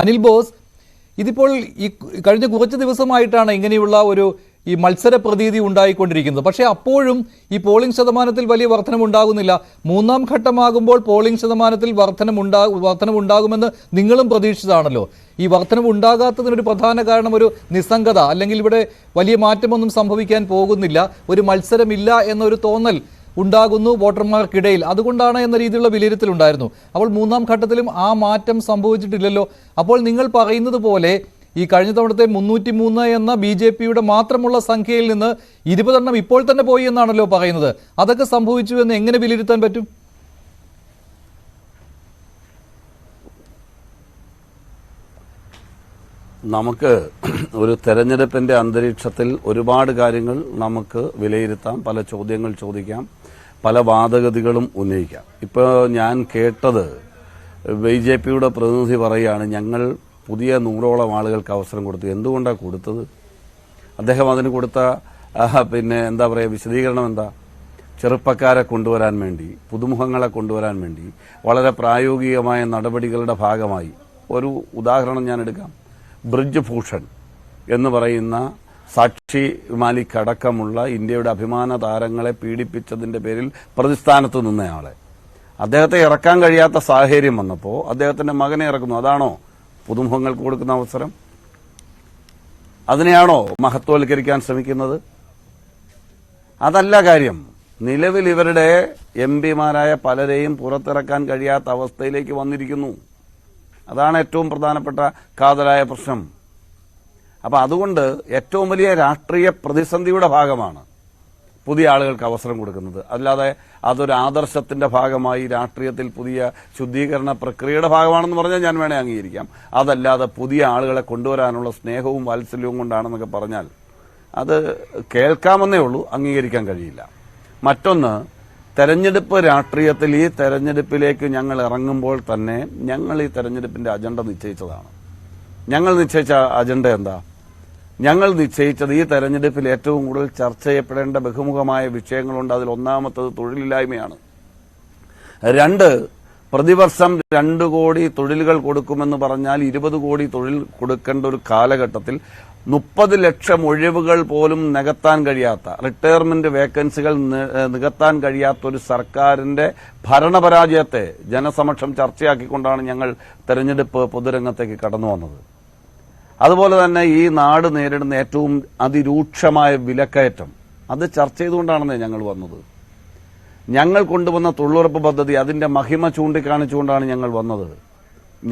Anil boss, ഇതിപ്പോൾ ഈ കഴിഞ്ഞ കുറച്ച് ദിവസമായിട്ടാണ് ഇങ്ങനെയുള്ള ഈ മത്സര പ്രതീതി ഉണ്ടായിക്കൊണ്ടിരിക്കുന്നത്. പക്ഷേ അപ്പോഴും ഈ പോളിംഗ് ശതമാനത്തിൽ വലിയ വർധനമുണ്ടാകുന്നില്ല. മൂന്നാം ഘട്ടമാകുമ്പോൾ പോളിംഗ് ശതമാനത്തിൽ വർധനമുണ്ടാകുമെന്ന് നിങ്ങളും പ്രതീക്ഷിച്ചതാണല്ലോ. ഈ വർധനമുണ്ടാകാത്തതിനൊരു പ്രധാന കാരണം ഒരു നിസ്സംഗത, അല്ലെങ്കിൽ ഇവിടെ വലിയ മാറ്റമൊന്നും സംഭവിക്കാൻ പോകുന്നില്ല, ഒരു മത്സരമില്ല എന്നൊരു തോന്നൽ ഉണ്ടാകുന്നു വോട്ടർമാർക്കിടയിൽ, അതുകൊണ്ടാണ് എന്ന രീതിയിലുള്ള വിലയിരുത്തലുണ്ടായിരുന്നു. അപ്പോൾ മൂന്നാം ഘട്ടത്തിലും ആ മാറ്റം സംഭവിച്ചിട്ടില്ലല്ലോ. അപ്പോൾ നിങ്ങൾ പറയുന്നത് പോലെ ഈ കഴിഞ്ഞ തവണത്തെ 303 എന്ന BJPയുടെ മാത്രമുള്ള സംഖ്യയിൽ നിന്ന് 20 ഇപ്പോൾ തന്നെ പോയി എന്നാണല്ലോ പറയുന്നത്. അതൊക്കെ സംഭവിച്ചു എന്ന് എങ്ങനെ വിലയിരുത്താൻ പറ്റും? നമുക്ക് ഒരു തെരഞ്ഞെടുപ്പിന്റെ അന്തരീക്ഷത്തിൽ ഒരുപാട് കാര്യങ്ങൾ നമുക്ക് വിലയിരുത്താം, പല ചോദ്യങ്ങൾ ചോദിക്കാം, പല വാദഗതികളും ഉന്നയിക്കാം. ഇപ്പോൾ ഞാൻ കേട്ടത് BJPയുടെ പ്രതിനിധി പറയുകയാണ്, ഞങ്ങൾ പുതിയ 100ഓളം ആളുകൾക്ക് അവസരം കൊടുത്തു. എന്തുകൊണ്ടാണ് കൊടുത്തത്? അദ്ദേഹം അതിന് കൊടുത്ത എന്താ പറയുക വിശദീകരണം എന്താ? ചെറുപ്പക്കാരെ കൊണ്ടുവരാൻ വേണ്ടി, പുതുമുഖങ്ങളെ കൊണ്ടുവരാൻ വേണ്ടി വളരെ പ്രായോഗികമായ നടപടികളുടെ ഭാഗമായി ഒരു ഉദാഹരണം ഞാൻ എടുക്കാം. ബ്രിജ് ഭൂഷൺ എന്ന് പറയുന്ന സാക്ഷി മാലിക് അടക്കമുള്ള ഇന്ത്യയുടെ അഭിമാന താരങ്ങളെ പീഡിപ്പിച്ചതിന്റെ പേരിൽ പ്രതിസ്ഥാനത്ത് നിന്നയാളെ അദ്ദേഹത്തെ ഇറക്കാൻ കഴിയാത്ത സാഹചര്യം വന്നപ്പോൾ അദ്ദേഹത്തിന്റെ മകനെ ഇറക്കുന്നു. അതാണോ പുതുമുഖങ്ങൾക്ക് കൊടുക്കുന്ന അവസരം? അതിനെയാണോ മഹത്വവൽക്കരിക്കാൻ ശ്രമിക്കുന്നത്? അതല്ല കാര്യം. നിലവിൽ ഇവരുടെ MPമാരായ പലരെയും പുറത്തിറക്കാൻ കഴിയാത്ത അവസ്ഥയിലേക്ക് വന്നിരിക്കുന്നു. അതാണ് ഏറ്റവും പ്രധാനപ്പെട്ട കാതലായ പ്രശ്നം. അപ്പൊ അതുകൊണ്ട് ഏറ്റവും വലിയ രാഷ്ട്രീയ പ്രതിസന്ധിയുടെ ഭാഗമാണ് പുതിയ ആളുകൾക്ക് അവസരം കൊടുക്കുന്നത്. അല്ലാതെ അതൊരു ആദർശത്തിന്റെ ഭാഗമായി രാഷ്ട്രീയത്തിൽ പുതിയ ശുദ്ധീകരണ പ്രക്രിയയുടെ ഭാഗമാണെന്ന് പറഞ്ഞാൽ ഞാൻ വേണേ അംഗീകരിക്കാം. അതല്ലാതെ പുതിയ ആളുകളെ കൊണ്ടുവരാനുള്ള സ്നേഹവും വാത്സല്യവും കൊണ്ടാണെന്നൊക്കെ പറഞ്ഞാൽ അത് കേൾക്കാമെന്നേ ഉള്ളൂ, അംഗീകരിക്കാൻ കഴിയില്ല. മറ്റൊന്ന്, തെരഞ്ഞെടുപ്പ് രാഷ്ട്രീയത്തിൽ ഈ തെരഞ്ഞെടുപ്പിലേക്ക് ഞങ്ങൾ ഇറങ്ങുമ്പോൾ തന്നെ ഞങ്ങൾ ഈ തെരഞ്ഞെടുപ്പിന്റെ അജണ്ട നിശ്ചയിച്ചതാണ്. ഞങ്ങൾ നിശ്ചയിച്ച അജണ്ട എന്താ? ഞങ്ങൾ നിശ്ചയിച്ചത് ഈ തെരഞ്ഞെടുപ്പിൽ ഏറ്റവും കൂടുതൽ ചർച്ച ചെയ്യപ്പെടേണ്ട ബഹുമുഖമായ വിഷയങ്ങളുണ്ട്. അതിൽ ഒന്നാമത്തത് തൊഴിലില്ലായ്മയാണ്. 2, പ്രതിവർഷം 2 കോടി തൊഴിലുകൾ കൊടുക്കുമെന്ന് പറഞ്ഞാൽ 20 കോടി തൊഴിൽ കൊടുക്കേണ്ട ഒരു കാലഘട്ടത്തിൽ 30 ലക്ഷം ഒഴിവുകൾ പോലും നികത്താൻ കഴിയാത്ത, റിട്ടയർമെന്റ് വേക്കൻസികൾ നികത്താൻ കഴിയാത്ത ഒരു സർക്കാരിന്റെ ഭരണപരാജയത്തെ ജനസമക്ഷം ചർച്ചയാക്കിക്കൊണ്ടാണ് ഞങ്ങൾ തെരഞ്ഞെടുപ്പ് പൊതുരംഗത്തേക്ക് കടന്നു വന്നത്. അതുപോലെ തന്നെ ഈ നാട് നേരിടുന്ന ഏറ്റവും അതിരൂക്ഷമായ വിലക്കയറ്റം, അത് ചർച്ച ചെയ്തുകൊണ്ടാണെന്നേ ഞങ്ങൾ വന്നത്. ഞങ്ങൾ കൊണ്ടുവന്ന തൊഴിലുറപ്പ് പദ്ധതി, അതിന്റെ മഹിമ ചൂണ്ടിക്കാണിച്ചുകൊണ്ടാണ് ഞങ്ങൾ വന്നത്.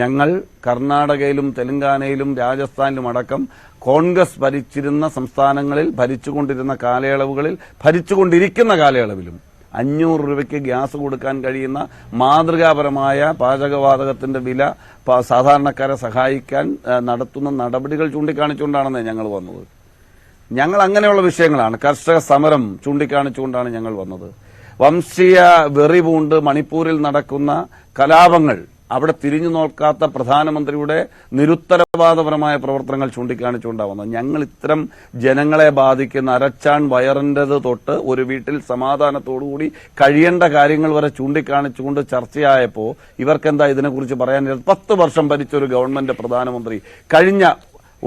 ഞങ്ങൾ കർണാടകയിലും തെലങ്കാനയിലും രാജസ്ഥാനിലും അടക്കം കോൺഗ്രസ് ഭരിച്ചിരുന്ന സംസ്ഥാനങ്ങളിൽ ഭരിച്ചുകൊണ്ടിരിക്കുന്ന കാലയളവിലും 500 രൂപയ്ക്ക് ഗ്യാസ് കൊടുക്കാൻ കഴിയുന്ന മാതൃകാപരമായ പാചകവാതകത്തിന്റെ വില സാധാരണക്കാരെ സഹായിക്കാൻ നടത്തുന്ന നടപടികൾ ചൂണ്ടിക്കാണിച്ചുകൊണ്ടാണെന്നേ ഞങ്ങൾ വന്നത്. ഞങ്ങൾ അങ്ങനെയുള്ള വിഷയങ്ങളാണ്. കർഷക സമരം ചൂണ്ടിക്കാണിച്ചുകൊണ്ടാണ് ഞങ്ങൾ വന്നത്. വംശീയ വെറി പൂണ്ട് മണിപ്പൂരിൽ നടക്കുന്ന കലാപങ്ങൾ, അവിടെ തിരിഞ്ഞു നോക്കാത്ത പ്രധാനമന്ത്രിയുടെ നിരുത്തരവാദപരമായ പ്രവർത്തനങ്ങൾ ചൂണ്ടിക്കാണിച്ചുകൊണ്ടാവുന്നത്. ഞങ്ങൾ ഇത്തരം ജനങ്ങളെ ബാധിക്കുന്ന അരച്ചാൻ വയറിൻ്റെത് തൊട്ട് ഒരു വീട്ടിൽ സമാധാനത്തോടുകൂടി കഴിയേണ്ട കാര്യങ്ങൾ വരെ ചൂണ്ടിക്കാണിച്ചുകൊണ്ട് ചർച്ചയായപ്പോൾ ഇവർക്കെന്താ ഇതിനെക്കുറിച്ച് പറയാൻ? 10 വർഷം ഭരിച്ചൊരു ഗവൺമെന്റ് പ്രധാനമന്ത്രി കഴിഞ്ഞ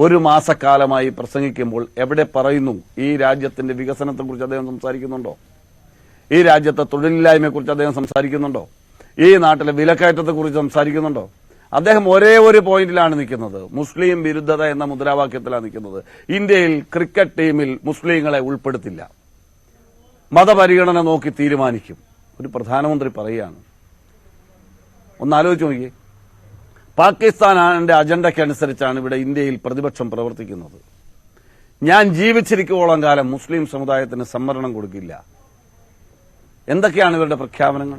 ഒരു മാസക്കാലമായി പ്രസംഗിക്കുമ്പോൾ എവിടെ പറയുന്നു ഈ രാജ്യത്തിന്റെ വികസനത്തെക്കുറിച്ച് അദ്ദേഹം സംസാരിക്കുന്നുണ്ടോ? ഈ രാജ്യത്തെ തൊഴിലില്ലായ്മയെക്കുറിച്ച് അദ്ദേഹം സംസാരിക്കുന്നുണ്ടോ? ഈ നാട്ടിലെ വിലക്കയറ്റത്തെക്കുറിച്ച് സംസാരിക്കുന്നുണ്ടോ? അദ്ദേഹം ഒരേ ഒരു പോയിന്റിലാണ് നിൽക്കുന്നത്, മുസ്ലിം വിരുദ്ധത എന്ന മുദ്രാവാക്യത്തിലാണ് നിൽക്കുന്നത്. ഇന്ത്യയിൽ ക്രിക്കറ്റ് ടീമിൽ മുസ്ലിങ്ങളെ ഉൾപ്പെടുത്തില്ല, മതപരിഗണന നോക്കി തീരുമാനിക്കും. ഒരു പ്രധാനമന്ത്രി പറയുകയാണ്. ഒന്നാലോചിച്ച് നോക്കിയേ. പാകിസ്ഥാന്റെ അജണ്ടയ്ക്കനുസരിച്ചാണ് ഇവിടെ ഇന്ത്യയിൽ പ്രതിപക്ഷം പ്രവർത്തിക്കുന്നത്. ഞാൻ ജീവിച്ചിരിക്കുവോളം കാലം മുസ്ലിം സമുദായത്തിന് സംവരണം കൊടുക്കില്ല. എന്തൊക്കെയാണ് ഇവരുടെ പ്രഖ്യാപനങ്ങൾ?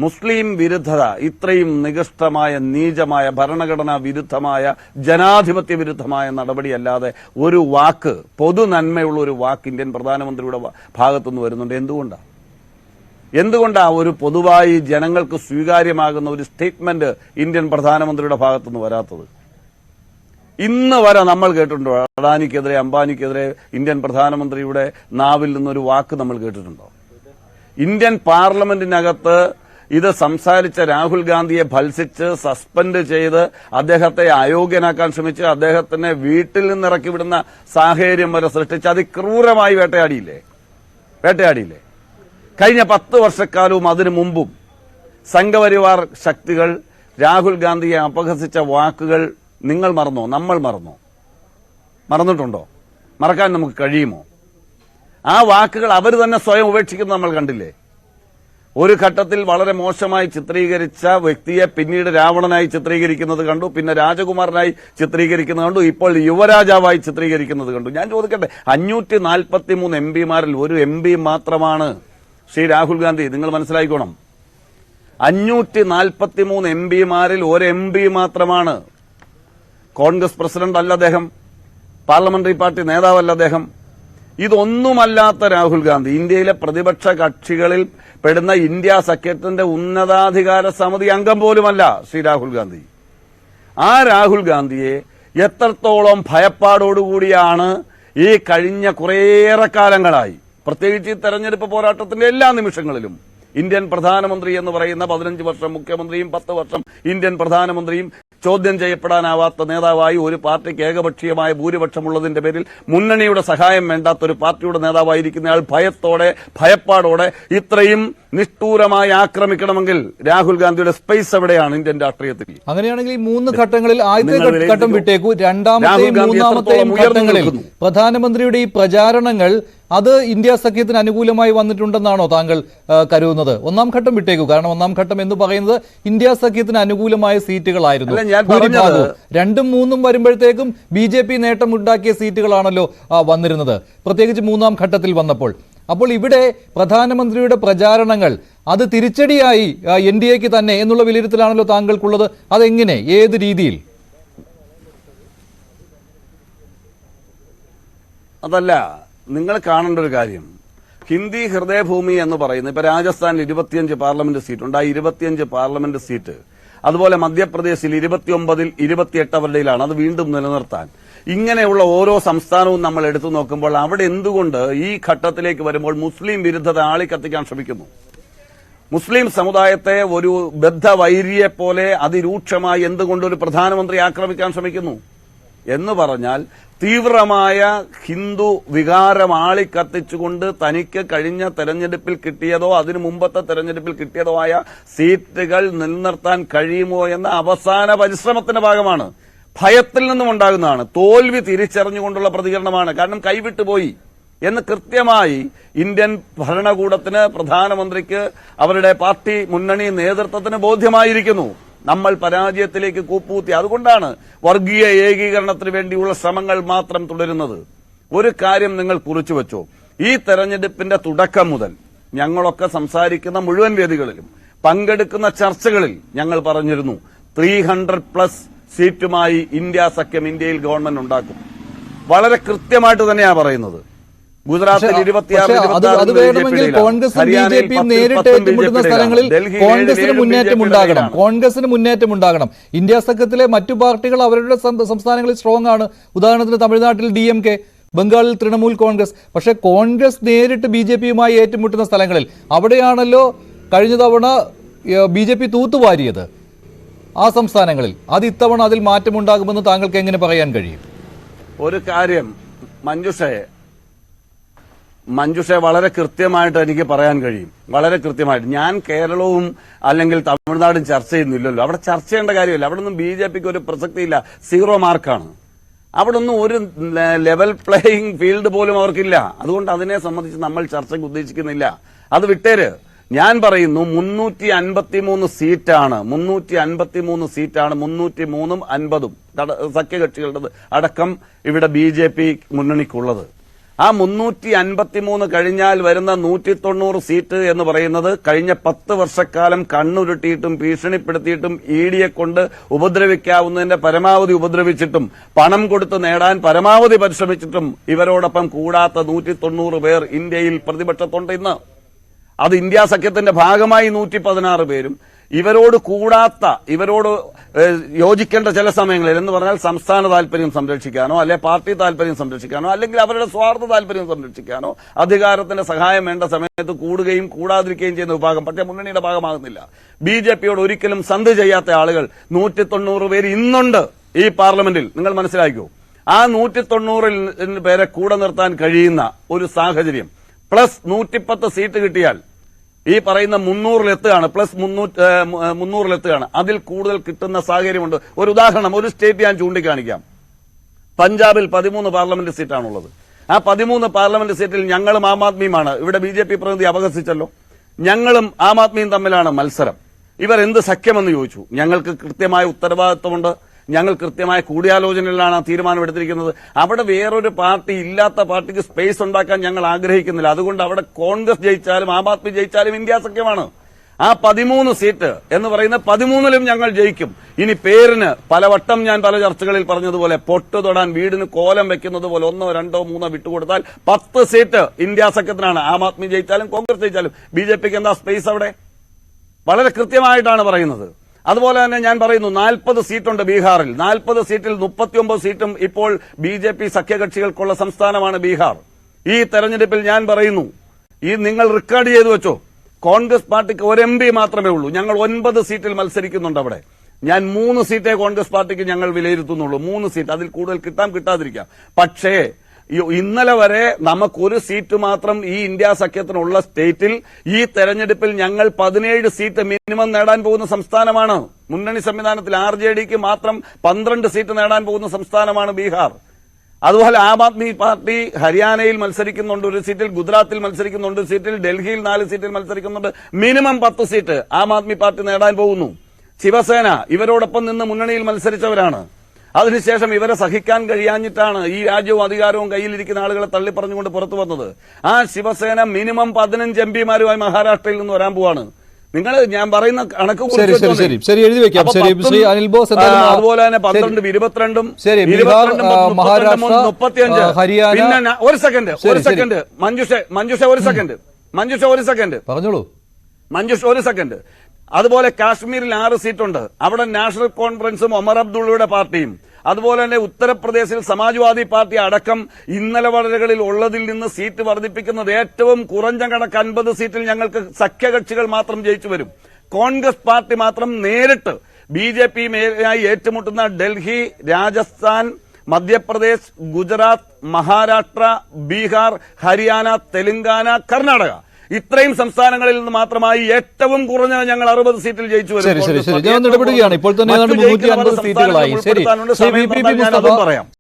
മുസ്ലിം വിരുദ്ധത, ഇത്രയും നികൃഷ്ടമായ, നീചമായ, ഭരണഘടനാ വിരുദ്ധമായ, ജനാധിപത്യ വിരുദ്ധമായ നടപടിയല്ലാതെ ഒരു വാക്ക്, പൊതു നന്മയുള്ള ഒരു വാക്ക് ഇന്ത്യൻ പ്രധാനമന്ത്രിയുടെ ഭാഗത്തുനിന്ന് വരുന്നുണ്ട്. എന്തുകൊണ്ടാ ഒരു പൊതുവായി ജനങ്ങൾക്ക് സ്വീകാര്യമാകുന്ന ഒരു സ്റ്റേറ്റ്മെന്റ് ഇന്ത്യൻ പ്രധാനമന്ത്രിയുടെ ഭാഗത്തുനിന്ന് വരാത്തത്? ഇന്ന് വരെ നമ്മൾ കേട്ടിട്ടുണ്ടോ അദാനിക്കെതിരെ, അംബാനിക്കെതിരെ ഇന്ത്യൻ പ്രധാനമന്ത്രിയുടെ നാവിൽ നിന്നൊരു വാക്ക് നമ്മൾ കേട്ടിട്ടുണ്ടോ? ഇന്ത്യൻ പാർലമെന്റിനകത്ത് ഇത് സംസാരിച്ച രാഹുൽ ഗാന്ധിയെ ഭത്സിച്ച് സസ്പെൻഡ് ചെയ്ത് അദ്ദേഹത്തെ അയോഗ്യനാക്കാൻ ശ്രമിച്ച് അദ്ദേഹത്തിനെ വീട്ടിൽ നിന്ന് ഇറക്കി വിടുന്ന സാഹചര്യം വരെ സൃഷ്ടിച്ച് അതിക്രൂരമായി വേട്ടയാടിയില്ലേ? കഴിഞ്ഞ 10 വർഷക്കാലവും അതിനു മുമ്പും സംഘപരിവാർ ശക്തികൾ രാഹുൽ ഗാന്ധിയെ അപഹസിച്ച വാക്കുകൾ നിങ്ങൾ മറന്നോ? നമ്മൾ മറന്നോ? മറന്നിട്ടുണ്ടോ? മറക്കാൻ നമുക്ക് കഴിയുമോ? ആ വാക്കുകൾ അവർ തന്നെ സ്വയം ഉപേക്ഷിക്കുന്നത് നമ്മൾ കണ്ടില്ലേ? ഒരു ഘട്ടത്തിൽ വളരെ മോശമായി ചിത്രീകരിച്ച വ്യക്തിയെ പിന്നീട് രാവണനായി ചിത്രീകരിക്കുന്നത് കണ്ടു, പിന്നെ രാജകുമാരനായി ചിത്രീകരിക്കുന്നത് കണ്ടു, ഇപ്പോൾ യുവരാജാവായി ചിത്രീകരിക്കുന്നത് കണ്ടു. ഞാൻ ചോദിക്കട്ടെ, 543 എംപിമാരിൽ ഒരു എംപി മാത്രമാണ് ശ്രീ രാഹുൽ ഗാന്ധി. നിങ്ങൾ മനസ്സിലാക്കിക്കോണം, 543 എംപിമാരിൽ ഒരു എംപി മാത്രമാണ്. കോൺഗ്രസ് പ്രസിഡന്റ് അല്ല അദ്ദേഹം, പാർലമെന്ററി പാർട്ടി നേതാവല്ല അദ്ദേഹം. ഇതൊന്നുമല്ലാത്ത രാഹുൽ ഗാന്ധി ഇന്ത്യയിലെ പ്രതിപക്ഷ കക്ഷികളിൽ പെടുന്ന ഇന്ത്യ സഖ്യത്തിന്റെ ഉന്നതാധികാര സമിതി അംഗം പോലുമല്ല ശ്രീ രാഹുൽ ഗാന്ധി. ആ രാഹുൽ ഗാന്ധിയെ എത്രത്തോളം ഭയപ്പാടോടുകൂടിയാണ് ഈ കഴിഞ്ഞ കുറേയേറെ കാലങ്ങളായി, പ്രത്യേകിച്ച് ഈ തെരഞ്ഞെടുപ്പ് പോരാട്ടത്തിന്റെ എല്ലാ നിമിഷങ്ങളിലും ഇന്ത്യൻ പ്രധാനമന്ത്രി എന്ന് പറയുന്ന 15 വർഷം മുഖ്യമന്ത്രിയും 10 വർഷം ഇന്ത്യൻ പ്രധാനമന്ത്രിയും ചോദ്യം ചെയ്യപ്പെടാനാവാത്ത നേതാവായി, ഒരു പാർട്ടിക്ക് ഏകപക്ഷീയമായ ഭൂരിപക്ഷമുള്ളതിന്റെ പേരിൽ മുന്നണിയുടെ സഹായം വേണ്ടാത്ത ഒരു പാർട്ടിയുടെ നേതാവായിരിക്കുന്നയാൾ ഭയപ്പാടോടെ ഇത്രയും നിഷ്ഠൂരമായി ആക്രമിക്കണമെങ്കിൽ രാഹുൽ ഗാന്ധിയുടെ സ്പേസ് എവിടെയാണ് ഇന്ത്യൻ രാഷ്ട്രീയത്തിൽ? അങ്ങനെയാണെങ്കിൽ ഈ 3 ഘട്ടങ്ങളിൽ ആദ്യത്തെ ഘട്ടം വിട്ടേക്കൂ, രണ്ടാമത്തെയും മൂന്നാമത്തെയും ഘട്ടങ്ങളിൽ പ്രധാനമന്ത്രിയുടെ ഈ പ്രചാരണങ്ങൾ അത് ഇന്ത്യ സഖ്യത്തിന് അനുകൂലമായി വന്നിട്ടുണ്ടെന്നാണോ താങ്കൾ കരുതുന്നത്? ഒന്നാം ഘട്ടം വിട്ടേക്കൂ, കാരണം ഒന്നാം ഘട്ടം എന്ന് പറയുന്നത് ഇന്ത്യ സഖ്യത്തിന് അനുകൂലമായ സീറ്റുകളായിരുന്നു. 2ഉം 3ഉം വരുമ്പോഴത്തേക്കും BJP നേട്ടമുണ്ടാക്കിയ സീറ്റുകളാണല്ലോ വന്നിരുന്നത്, പ്രത്യേകിച്ച് മൂന്നാം ഘട്ടത്തിൽ വന്നപ്പോൾ. അപ്പോൾ ഇവിടെ പ്രധാനമന്ത്രിയുടെ പ്രചാരണങ്ങൾ അത് തിരിച്ചടിയായി NDAക്ക് തന്നെ എന്നുള്ള വിലയിരുത്തലാണല്ലോ താങ്കൾക്കുള്ളത്. അതെങ്ങനെ, ഏത് രീതിയിൽ? അതല്ല, നിങ്ങൾ കാണേണ്ട ഒരു കാര്യം, ഹിന്ദി ഹൃദയഭൂമി എന്ന് പറയുന്നത് ഇപ്പൊ രാജസ്ഥാനിൽ 25 പാർലമെന്റ് സീറ്റുണ്ട്. ആ 25 പാർലമെന്റ് സീറ്റ്, അതുപോലെ മധ്യപ്രദേശിൽ 29ൽ 28 അവരുടെയിലാണ്. അത് വീണ്ടും നിലനിർത്താൻ ഇങ്ങനെയുള്ള ഓരോ സംസ്ഥാനവും നമ്മൾ എടുത്തു നോക്കുമ്പോൾ അവിടെ എന്തുകൊണ്ട് ഈ ഘട്ടത്തിലേക്ക് വരുമ്പോൾ മുസ്ലിം വിരുദ്ധത ആളിക്കത്തിക്കാൻ ശ്രമിക്കുന്നു? മുസ്ലിം സമുദായത്തെ ഒരു ബദ്ധവൈരിയെ പോലെ അതിരൂക്ഷമായി എന്തുകൊണ്ടൊരു പ്രധാനമന്ത്രി ആക്രമിക്കാൻ ശ്രമിക്കുന്നു എന്ന് പറഞ്ഞാൽ, തീവ്രമായ ഹിന്ദു വികാരം ആളിക്കത്തിച്ചുകൊണ്ട് തനിക്ക് കഴിഞ്ഞ തെരഞ്ഞെടുപ്പിൽ കിട്ടിയതോ അതിനു മുമ്പത്തെ തെരഞ്ഞെടുപ്പിൽ കിട്ടിയതോ ആയ സീറ്റുകൾ നിലനിർത്താൻ കഴിയുമോ എന്ന അവസാന പരിശ്രമത്തിന്റെ ഭാഗമാണ്. ഭയത്തിൽ നിന്നും ഉണ്ടാകുന്നതാണ്, തോൽവി തിരിച്ചറിഞ്ഞുകൊണ്ടുള്ള പ്രതികരണമാണ്. കാരണം കൈവിട്ടുപോയി എന്ന് കൃത്യമായി ഇന്ത്യൻ ഭരണകൂടത്തിന്, പ്രധാനമന്ത്രിക്ക്, അവരുടെ പാർട്ടി മുന്നണി നേതൃത്വത്തിന് ബോധ്യമായിരിക്കുന്നു. നമ്മൾ പരാജയത്തിലേക്ക് കൂപ്പുകുത്തി. അതുകൊണ്ടാണ് വർഗീയ ഏകീകരണത്തിന് വേണ്ടിയുള്ള ശ്രമങ്ങൾ മാത്രം തുടരുന്നത്. ഒരു കാര്യം നിങ്ങൾ കുറിച്ചു വെച്ചോ, ഈ തെരഞ്ഞെടുപ്പിന്റെ തുടക്കം മുതൽ ഞങ്ങളൊക്കെ സംസാരിക്കുന്ന മുഴുവൻ വേദികളിലും പങ്കെടുക്കുന്ന ചർച്ചകളിൽ ഞങ്ങൾ പറഞ്ഞിരുന്നു, 300+ സീറ്റുമായി ഇന്ത്യ സഖ്യം ഇന്ത്യയിൽ ഗവൺമെന്റ് ഉണ്ടാക്കും. വളരെ കൃത്യമായിട്ട് തന്നെയാണ് പറയുന്നത്. ഗുജറാത്തിൽ 26, അത് വേണമെങ്കിൽ കോൺഗ്രസും BJPയും നേരിട്ട് ഏറ്റുമുട്ടുന്ന സ്ഥലങ്ങളിൽ കോൺഗ്രസിന് മുന്നേറ്റം ഉണ്ടാകണം. ഇന്ത്യ സഖ്യത്തിലെ മറ്റു പാർട്ടികൾ അവരുടെ സംസ്ഥാനങ്ങളിൽ സ്ട്രോങ് ആണ്. ഉദാഹരണത്തിന് തമിഴ്നാട്ടിൽ DMK, ബംഗാളിൽ തൃണമൂൽ കോൺഗ്രസ്. പക്ഷേ കോൺഗ്രസ് നേരിട്ട് BJPയുമായി ഏറ്റുമുട്ടുന്ന സ്ഥലങ്ങളിൽ അവിടെയാണല്ലോ കഴിഞ്ഞ തവണ BJP തൂത്തുവാരിയത്. ആ സംസ്ഥാനങ്ങളിൽ അത് ഇത്തവണ അതിൽ മാറ്റമുണ്ടാകുമെന്ന് താങ്കൾക്ക് എങ്ങനെ പറയാൻ കഴിയും? ഒരു കാര്യം മഞ്ജുഷ വളരെ കൃത്യമായിട്ട് എനിക്ക് പറയാൻ കഴിയും. വളരെ കൃത്യമായിട്ട്. ഞാൻ കേരളവും അല്ലെങ്കിൽ തമിഴ്നാടും ചർച്ച ചെയ്യുന്നില്ലല്ലോ. അവിടെ ചർച്ച ചെയ്യേണ്ട കാര്യമില്ല. അവിടെ ഒന്നും BJPക്ക് ഒരു പ്രസക്തിയില്ല. 0 മാർക്കാണ്. അവിടെ ഒന്നും ഒരു ലെവൽ പ്ലേയിങ് ഫീൽഡ് പോലും അവർക്കില്ല. അതുകൊണ്ട് അതിനെ സംബന്ധിച്ച് നമ്മൾ ചർച്ചയ്ക്ക് ഉദ്ദേശിക്കുന്നില്ല. അത് വിട്ടേര്. ഞാൻ പറയുന്നു 353 സീറ്റാണ്. 353 സീറ്റാണ്. 303ഉം 50ഉം സഖ്യകക്ഷികളുടെ അടക്കം ഇവിടെ BJP മുന്നണിക്കുള്ളത്. ആ 353 കഴിഞ്ഞാൽ വരുന്ന 190 സീറ്റ് എന്ന് പറയുന്നത് കഴിഞ്ഞ 10 വർഷക്കാലം കണ്ണുരുട്ടിയിട്ടും ഭീഷണിപ്പെടുത്തിയിട്ടും EDയെ കൊണ്ട് ഉപദ്രവിക്കാവുന്നതിന്റെ പരമാവധി ഉപദ്രവിച്ചിട്ടും പണം കൊടുത്ത് നേടാൻ പരമാവധി പരിശ്രമിച്ചിട്ടും ഇവരോടൊപ്പം കൂടാത്ത 190 പേർ ഇന്ത്യയിൽ പ്രതിപക്ഷത്തുണ്ട് ഇന്ന്. അത് ഇന്ത്യ സഖ്യത്തിന്റെ ഭാഗമായി 116 പേരും ഇവരോട് കൂടാത്ത, ഇവരോട് യോജിക്കേണ്ട ചില സമയങ്ങളിൽ എന്ന് പറഞ്ഞാൽ സംസ്ഥാന താല്പര്യം സംരക്ഷിക്കാനോ അല്ലെ പാർട്ടി താല്പര്യം സംരക്ഷിക്കാനോ അല്ലെങ്കിൽ അവരുടെ സ്വാർത്ഥ താല്പര്യം സംരക്ഷിക്കാനോ അധികാരത്തിന്റെ സഹായം വേണ്ട സമയത്ത് കൂടുകയും കൂടാതിരിക്കുകയും ചെയ്യുന്ന വിഭാഗം പക്ഷേ മുന്നണിയുടെ ഭാഗമാകുന്നില്ല. BJPയോട് ഒരിക്കലും സന്ധി ചെയ്യാത്ത ആളുകൾ 190 പേര് ഇന്നുണ്ട് ഈ പാർലമെന്റിൽ. നിങ്ങൾ മനസ്സിലാക്കൂ, ആ 190 പേരെ കൂടെ നിർത്താൻ കഴിയുന്ന ഒരു സാഹചര്യം പ്ലസ് 110 സീറ്റ് കിട്ടിയാൽ ഈ പറയുന്ന 300-ലെത്തുകയാണ്, പ്ലസ് 300-ലെത്തുകയാണ്. അതിൽ കൂടുതൽ കിട്ടുന്ന സാഹചര്യമുണ്ട്. ഒരു ഉദാഹരണം, ഒരു സ്റ്റേറ്റ് ഞാൻ ചൂണ്ടിക്കാണിക്കാം. പഞ്ചാബിൽ 13 പാർലമെന്റ് സീറ്റാണുള്ളത്. ആ 13 പാർലമെന്റ് സീറ്റിൽ ഞങ്ങളും ആം ആദ്മിയുമാണ്. ഇവിടെ BJP പ്രതിനിധി അപഹസിച്ചല്ലോ. ഞങ്ങളും ആം ആദ്മിയും തമ്മിലാണ് മത്സരം. ഇവർ എന്ത് സഖ്യമെന്ന് ചോദിച്ചു. ഞങ്ങൾക്ക് കൃത്യമായ ഉത്തരവാദിത്വമുണ്ട്. ഞങ്ങൾ കൃത്യമായ കൂടിയാലോചനയിലാണ് ആ തീരുമാനമെടുത്തിരിക്കുന്നത്. അവിടെ വേറൊരു പാർട്ടി ഇല്ലാത്ത പാർട്ടിക്ക് സ്പേസ് ഉണ്ടാക്കാൻ ഞങ്ങൾ ആഗ്രഹിക്കുന്നില്ല. അതുകൊണ്ട് അവിടെ കോൺഗ്രസ് ജയിച്ചാലും ആം ആദ്മി ജയിച്ചാലും ഇന്ത്യ സഖ്യമാണ്. ആ 13 സീറ്റ് എന്ന് പറയുന്ന 13ലും ഞങ്ങൾ ജയിക്കും. ഇനി പേരിന് പലവട്ടം ഞാൻ പല ചർച്ചകളിൽ പറഞ്ഞതുപോലെ പൊട്ട് തൊടാൻ വീടിന് കോലം വെക്കുന്നത് പോലെ 1, 2, 3 വിട്ടുകൊടുത്താൽ 10 സീറ്റ് ഇന്ത്യ സഖ്യത്തിനാണ്. ആം ആദ്മി ജയിച്ചാലും കോൺഗ്രസ് ജയിച്ചാലും. BJPക്ക് എന്താ സ്പേസ് അവിടെ? വളരെ കൃത്യമായിട്ടാണ് പറയുന്നത്. അതുപോലെ തന്നെ ഞാൻ പറയുന്നു 40 സീറ്റുണ്ട് ബീഹാറിൽ. 40 സീറ്റിൽ 39 സീറ്റും ഇപ്പോൾ BJP സഖ്യകക്ഷികൾക്കുള്ള സംസ്ഥാനമാണ് ബീഹാർ. ഈ തെരഞ്ഞെടുപ്പിൽ ഞാൻ പറയുന്നു, ഈ നിങ്ങൾ റെക്കോർഡ് ചെയ്തു വെച്ചോ, കോൺഗ്രസ് പാർട്ടിക്ക് ഒരു MP മാത്രമേ ഉള്ളൂ. ഞങ്ങൾ 9 സീറ്റിൽ മത്സരിക്കുന്നുണ്ട് അവിടെ. ഞാൻ 3 സീറ്റേ കോൺഗ്രസ് പാർട്ടിക്ക് ഞങ്ങൾ വിലയിരുത്തുന്നുള്ളൂ. 3 സീറ്റ്, അതിൽ കൂടുതൽ കിട്ടാതിരിക്കാം. പക്ഷേ ഇന്നലെ വരെ നമുക്കൊരു സീറ്റ് മാത്രം ഈ ഇന്ത്യ സഖ്യത്തിനുള്ള സ്റ്റേറ്റിൽ ഈ തെരഞ്ഞെടുപ്പിൽ ഞങ്ങൾ 17 സീറ്റ് മിനിമം നേടാൻ പോകുന്ന സംസ്ഥാനമാണ്. മുന്നണി സംവിധാനത്തിൽ RJDക്ക് മാത്രം 12 സീറ്റ് നേടാൻ പോകുന്ന സംസ്ഥാനമാണ് ബീഹാർ. അതുപോലെ ആം ആദ്മി പാർട്ടി ഹരിയാനയിൽ മത്സരിക്കുന്നുണ്ട് ഒരു സീറ്റിൽ, ഗുജറാത്തിൽ മത്സരിക്കുന്നുണ്ട് ഒരു സീറ്റിൽ, ഡൽഹിയിൽ 4 സീറ്റിൽ മത്സരിക്കുന്നുണ്ട്. Minimum 10 seat Aam Aadmi party നേടാൻ പോകുന്നു. ശിവസേന ഇവരോടൊപ്പം നിന്ന് മുന്നണിയിൽ മത്സരിച്ചവരാണ്. അതിനുശേഷം ഇവരെ സഹിക്കാൻ കഴിയാഞ്ഞിട്ടാണ് ഈ രാജ്യവും അധികാരവും കയ്യിലിരിക്കുന്ന ആളുകളെ തള്ളിപ്പറഞ്ഞുകൊണ്ട് പുറത്തു വന്നത്. ആ ശിവസേന മിനിമം 15 MPമാരുമായി മഹാരാഷ്ട്രയിൽ നിന്ന് വരാൻ പോവാണ്. നിങ്ങൾ ഞാൻ പറയുന്ന കണക്ക് എഴുതി വെക്കാം. അനിൽ ബോസ് അതുപോലെ തന്നെ 12, 22, മഹാരാഷ്ട്ര, 35. ഹരിയാന. പിന്നെ ഒരു സെക്കൻഡ് മഞ്ജുഷ ഒരു സെക്കൻഡ് പറഞ്ഞോളൂ. മഞ്ജുഷ ഒരു സെക്കൻഡ്. അതുപോലെ കാശ്മീരിൽ 6 സീറ്റുണ്ട്. അവിടെ നാഷണൽ കോൺഫറൻസും ഒമർ അബ്ദുള്ളയുടെ പാർട്ടിയും. അതുപോലെ തന്നെ ഉത്തർപ്രദേശിൽ സമാജ്വാദി പാർട്ടി അടക്കം ഇന്നലെ വടകളിൽ ഉള്ളതിൽ നിന്ന് സീറ്റ് വർദ്ധിപ്പിക്കുന്നത് ഏറ്റവും കുറഞ്ഞ കണക്ക് 50 സീറ്റിൽ ഞങ്ങൾക്ക് സഖ്യകക്ഷികൾ മാത്രം ജയിച്ചു വരും. കോൺഗ്രസ് പാർട്ടി മാത്രം നേരിട്ട് BJPയുമായി ഏറ്റുമുട്ടുന്ന ഡൽഹി, രാജസ്ഥാൻ, മധ്യപ്രദേശ്, ഗുജറാത്ത്, മഹാരാഷ്ട്ര, ബീഹാർ, ഹരിയാന, തെലങ്കാന, കർണാടക ഇത്രയും സംസ്ഥാനങ്ങളിൽ നിന്ന് മാത്രമായി ഏറ്റവും കുറഞ്ഞ ഞങ്ങൾ 60 സീറ്റിൽ ജയിച്ചു വരും. ശരി, ഞാൻ ഇടപെടുകയാണ്. ഇപ്പോൾ തന്നെ 350 സീറ്റുകളായി. ശരി, പറയാം.